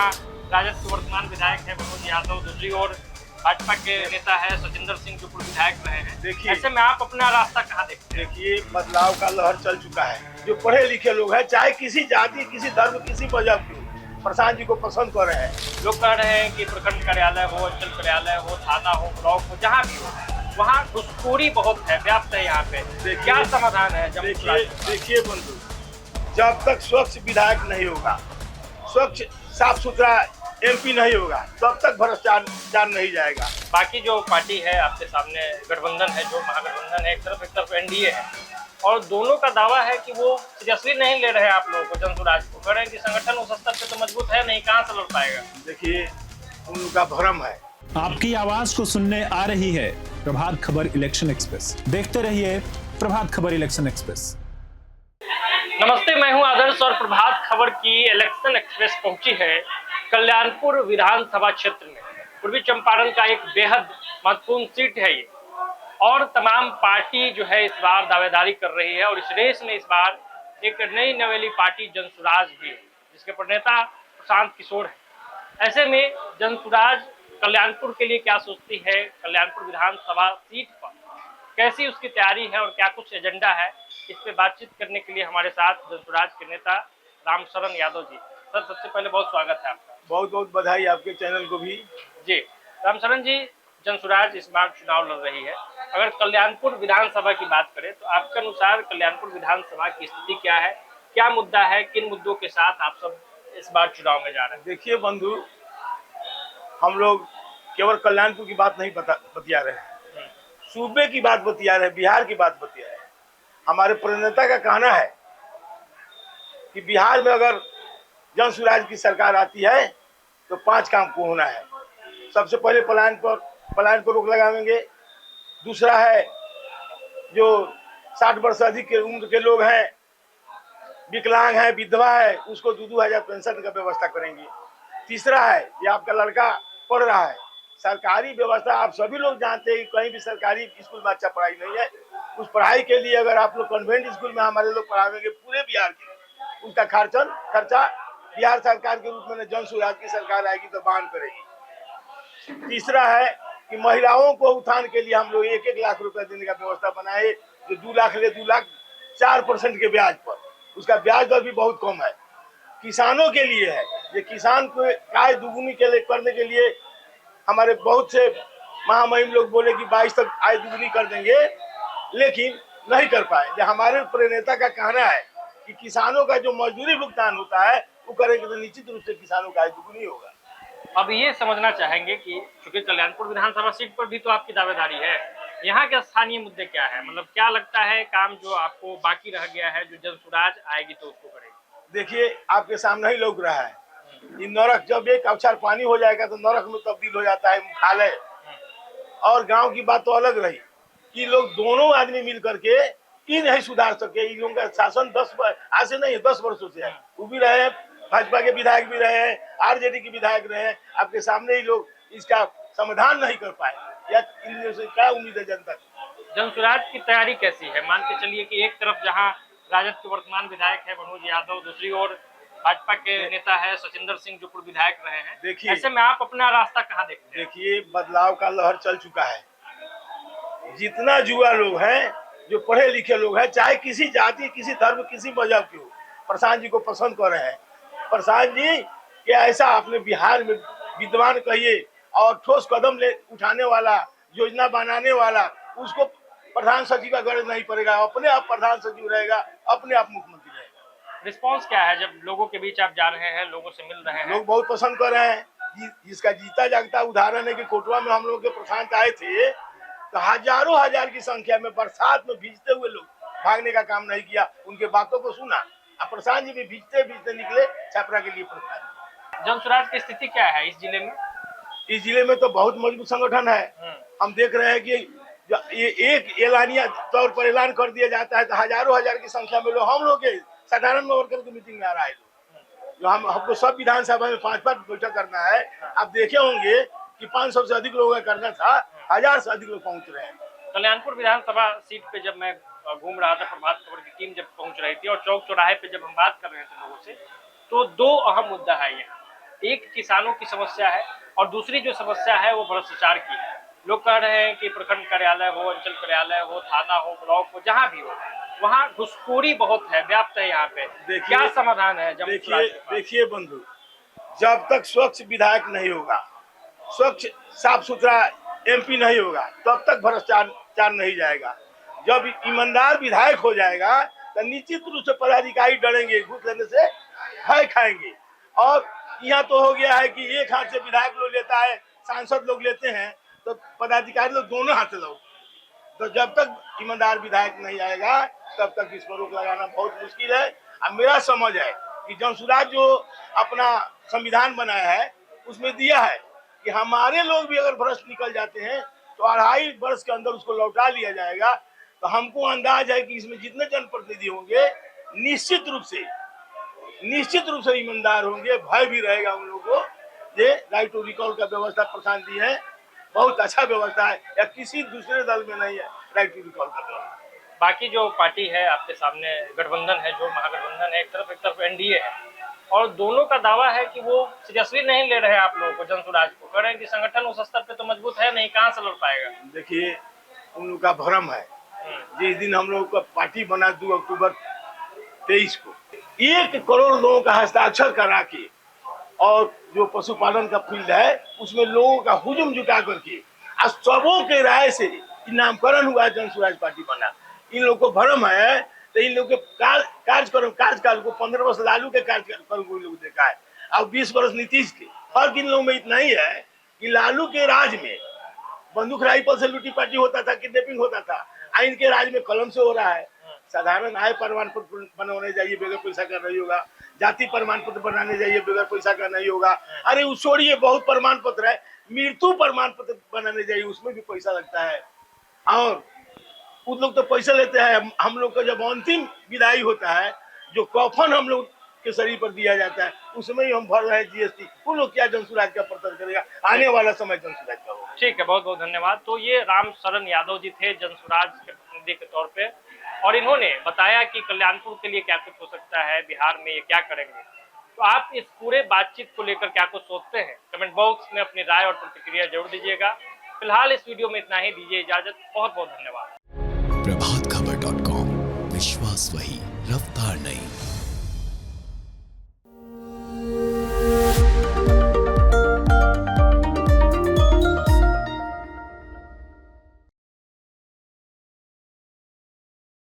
जहां राजद के वर्तमान विधायक है मनोज यादव, दूसरी ओर भाजपा के नेता है सचिंदर सिंह जो पूर्व विधायक रहे हैं। देखिए, ऐसे में आप अपना रास्ता कहाँ देखते हैं? देखिए बदलाव का लहर चल चुका है। जो पढ़े लिखे लोग हैं, चाहे किसी जाति, किसी धर्म, किसी मजहब के, प्रशांत जी को पसंद कर रहे हैं। लोग कह रहे हैं कि प्रखंड कार्यालय हो, अंचल कार्यालय हो, थाना हो, ब्लॉक हो, जहाँ भी हो, वहाँ घुसखोरी बहुत है, व्याप्त है यहाँ पे। क्या समाधान है? देखिए बंधु, जब तक स्वच्छ विधायक नहीं होगा, स्वच्छ साफ सुथरा एमपी नहीं होगा, तब तक भ्रष्टाचार नहीं जाएगा। बाकी जो पार्टी है आपके सामने, गठबंधन है, जो महागठबंधन है, एक तरफ एनडीए है, और दोनों का दावा है कि वो सीरियसली नहीं ले रहे हैं आप लोगों को, जनसुराज को। कह रहे हैं कि संगठन उस स्तर पे तो मजबूत है नहीं, कहाँ से लड़ पाएगा। देखिए, उनका भ्रम है। आपकी आवाज को सुनने आ रही है प्रभात खबर इलेक्शन एक्सप्रेस। देखते रहिए प्रभात खबर इलेक्शन एक्सप्रेस। नमस्ते, मैं हूं आदर्श और प्रभात खबर की इलेक्शन एक्सप्रेस पहुंची है कल्याणपुर विधानसभा क्षेत्र में। पूर्वी चंपारण का एक बेहद महत्वपूर्ण सीट है ये, और तमाम पार्टी जो है इस बार दावेदारी कर रही है, और इस रेस में इस बार एक नई नवेली पार्टी जनसुराज भी है, जिसके प्रणेता प्रशांत किशोर है। ऐसे में जनसुराज कल्याणपुर के लिए क्या सोचती है, कल्याणपुर विधानसभा सीट पर कैसी उसकी तैयारी है और क्या कुछ एजेंडा है, इस पे बातचीत करने के लिए हमारे साथ जनसुराज के नेता रामशरण यादव जी। सर, सबसे पहले बहुत स्वागत है आपका। बहुत बहुत बधाई आपके चैनल को भी। जी रामशरण जी, जनसुराज इस बार चुनाव लड़ रही है। अगर कल्याणपुर विधानसभा की बात करें तो आपके अनुसार कल्याणपुर विधानसभा की स्थिति क्या है, क्या मुद्दा है, किन मुद्दों के साथ आप सब इस बार चुनाव में जा रहे हैं? देखिए बंधु, हम लोग केवल कल्याणपुर की बात नहीं बतिया रहे हैं, सूबे की बात बतिया रहे हैं, बिहार की बात बतिया रहे हैं। हमारे प्रणेता का कहना है कि बिहार में अगर जनसुराज की सरकार आती है तो 5 काम को होना है। सबसे पहले पलायन पर रोक लगाएंगे। दूसरा है, जो 60 वर्ष से अधिक के उम्र के लोग हैं, विकलांग है, विधवा है, उसको 2-2 हजार पेंशन का व्यवस्था करेंगे। तीसरा है, ये आपका लड़का पढ़ रहा है, सरकारी व्यवस्था आप सभी लोग जानते हैं कि कहीं भी सरकारी स्कूल में अच्छा पढ़ाई नहीं है। उस पढ़ाई के लिए अगर आप लोग कॉन्वेंट स्कूल में हमारे लोग पढ़ावेंगे पूरे बिहार के, उसका खर्चा बिहार सरकार के रूप में जनसुराज की सरकार आएगी तो बांध करेगी। तीसरा है कि महिलाओं को उत्थान के लिए हम लोग 1-1 लाख रुपए देने का व्यवस्था बनाए, जो 2 लाख ले 2 लाख 4% के ब्याज पर। उसका ब्याज दर भी बहुत कम है। किसानों के लिए है, ये किसान को आय दुगुनी करने के लिए हमारे बहुत से महामहिम लोग बोले कि 22 तक आय दुगुनी कर देंगे, लेकिन नहीं कर पाए। ये हमारे प्रणेता का कहना है कि किसानों का जो मजदूरी भुगतान होता है वो करेंगे तो निश्चित रूप से किसानों का आय दुगुनी होगा। अब ये समझना चाहेंगे कि चूंकि कल्याणपुर विधानसभा सीट पर भी तो आपकी दावेदारी है, यहाँ के स्थानीय मुद्दे क्या है? मतलब क्या लगता है काम जो आपको बाकी रह गया है, जो जनसुराज आएगी तो उसको करेगी? देखिए, आपके सामने ही लौक रहा है। ये नरक, जब एक अवसर पानी हो जाएगा तो नरक में तब्दील हो जाता है मुख्यालय। और गांव की बात तो अलग रही। ये लोग दोनों आदमी मिल करके ये नहीं सुधार सके। इन लोगों का शासन 10 से नहीं 10 वर्षों से है। वो भी रहे हैं, भाजपा के विधायक भी रहे हैं, आरजेडी के विधायक रहे हैं। आपके सामने ही लोग इसका समाधान नहीं कर पाए। या इनमें से क्या उम्मीद है जनता की? जनसुराज की तैयारी कैसी है? मान के चलिए कि एक तरफ जहां राजद के वर्तमान विधायक है मनोज यादव, दूसरी ओर भाजपा के नेता है सचिंदर सिंह जो पूर्व विधायक रहे हैं। देखिए, ऐसे में आप अपना रास्ता कहाँ देखते हैं? देखिए, बदलाव का लहर चल चुका है। जितना युवा लोग हैं, जो पढ़े लिखे लोग हैं, चाहे किसी जाति, किसी धर्म, किसी मजहब के हो, प्रशांत जी को पसंद कर रहे हैं। प्रशांत जी के ऐसा अपने बिहार में विद्वान कहिए और ठोस कदम उठाने वाला, योजना बनाने वाला, उसको प्रधान सचिव का गरज नहीं पड़ेगा। अपने आप प्रधान सचिव रहेगा, अपने आप मुख्यमंत्री रहेगा। रिस्पॉन्स क्या है जब लोगों के बीच आप जा रहे हैं, लोगों से मिल रहे हैं? लोग बहुत पसंद कर रहे हैं। जिसका जीता जागता उदाहरण है कि कोटवा में हम लोग के प्रशांत आए थे तो हजारों हजार की संख्या में बरसात में भीजते हुए लोग, भागने का काम नहीं किया, उनके बातों को सुना। अब प्रशांत जी भी भीजते भीजते निकले छपरा के लिए। जनसुराज की स्थिति क्या है इस जिले में? इस जिले में तो बहुत मजबूत संगठन है। हम देख रहे हैं कि ये एक एलानिया तौर पर ऐलान कर दिया जाता है तो हजारों हजार की संख्या में लोग, हम लोग के साधारण वर्कर की मीटिंग में आ रहा है। जो हमको सब विधानसभा में 5-5 बैठक करना है। आप देखे होंगे कि 500 से अधिक लोगों का करना था, 1000 से अधिक लोग पहुंच रहे हैं। कल्याणपुर विधानसभा सीट पे जब मैं घूम रहा था, प्रभात खबर की टीम जब पहुंच रही थी और चौक चौराहे पे जब हम बात कर रहे थे लोगों से, तो 2 अहम मुद्दा है यहाँ। एक किसानों की समस्या है और दूसरी जो समस्या है वो भ्रष्टाचार की है। लोग कह रहे हैं कि प्रखंड कार्यालय हो, अंचल कार्यालय हो, थाना हो, ब्लॉक हो, जहां भी हो, वहां घुसखोरी बहुत है, व्याप्त है यहाँ पे। क्या समाधान है? देखिए बंधु, जब तक स्वच्छ विधायक नहीं होगा, स्वच्छ साफ सुथरा एमपी नहीं होगा, तब तक भ्रष्टाचार नहीं जाएगा। जब ईमानदार विधायक हो जाएगा तो निश्चित रूप से पदाधिकारी डरेंगे, घूस लेने से भय खाएंगे। और यहाँ तो हो गया है कि एक हाथ से विधायक लोग लेता है, सांसद लोग लेते हैं, तो पदाधिकारी लोग दोनों हाथ से लोग। तो जब तक ईमानदार विधायक नहीं आएगा तब तक इस पर रोक लगाना बहुत मुश्किल है। अब मेरा समझ है कि जंसुराज जो अपना संविधान बनाया है उसमें दिया है कि हमारे लोग भी अगर भ्रष्ट निकल जाते हैं तो 2.5 वर्ष के अंदर उसको लौटा लिया जाएगा। तो हमको अंदाज है कि इसमें जितने जनप्रतिनिधि होंगे निश्चित रूप से ईमानदार होंगे, भय भी रहेगा उन लोगों को। ये राइट टू रिकॉल का व्यवस्था प्रशांत दी है, बहुत अच्छा व्यवस्था है, या किसी दूसरे दल में नहीं है राइट टू रिकॉल का व्यवस्था। बाकी जो पार्टी है आपके सामने, गठबंधन है, जो महागठबंधन है, एक तरफ एनडीए है, और दोनों का दावा है कि वो सीरियसली नहीं ले रहे हैं आप लोगों को, जनसुराज को। कह रहे हैं कि संगठन उस स्तर पे तो मजबूत है नहीं, कहाँ से लड़ पाएगा। देखिए, उन लोग का भ्रम है। जिस दिन हम लोग का पार्टी बना 2 अक्टूबर 23 को 1 करोड़ लोगों का हस्ताक्षर करा के, और जो पशुपालन का फील्ड है उसमें लोगों का हुजूम जुटा करके सबों के राय से नामकरण हुआ, जनसुराज पार्टी बना। इन लोगों को भ्रम है, तो इन लोगों के कार्यकाल को 15 वर्ष लालू के कार्यकाल को लोग देखा है, अब 20 वर्ष नीतीश के। फर्क इन लोगों में इतना ही है कि लालू के राज में बंदूक राइफल से लूटी पार्टी होता था, किडनैपिंग होता था, आइन के राज में कलम से हो रहा है। साधारण आय प्रमाण पत्र बनाने जाइए, बगैर पैसा का नहीं होगा। जाति प्रमाण पत्र बनाने जाइए, बगैर पैसा का नहीं होगा। अरे उस छोड़िए, बहुत प्रमाण पत्र है, मृत्यु प्रमाण पत्र बनाने जाइए, उसमें भी पैसा लगता है। और उन लोग तो पैसा लेते हैं। हम लोग का जब अंतिम विदाई होता है, जो कफन हम लोग के शरीर पर दिया जाता है, उसमें ही हम भर रहे हैं जीएसटी। उन लोग क्या जनसुराज का प्रचार करेगा? आने वाला समय जनसुराज का होगा। ठीक है, बहुत बहुत धन्यवाद। तो ये राम शरण यादव जी थे जनसुराज के प्रतिनिधि के तौर पे, और इन्होंने बताया कि कल्याणपुर के लिए क्या कुछ हो सकता है, बिहार में ये क्या करेंगे। तो आप इस पूरे बातचीत को लेकर क्या कुछ सोचते हैं, कमेंट बॉक्स में अपनी राय और प्रतिक्रिया जरूर दीजिएगा। फिलहाल इस वीडियो में इतना ही, दीजिए इजाजत। बहुत बहुत धन्यवाद। प्रभातखबर.com, विश्वास वही, रफ्तार नहीं।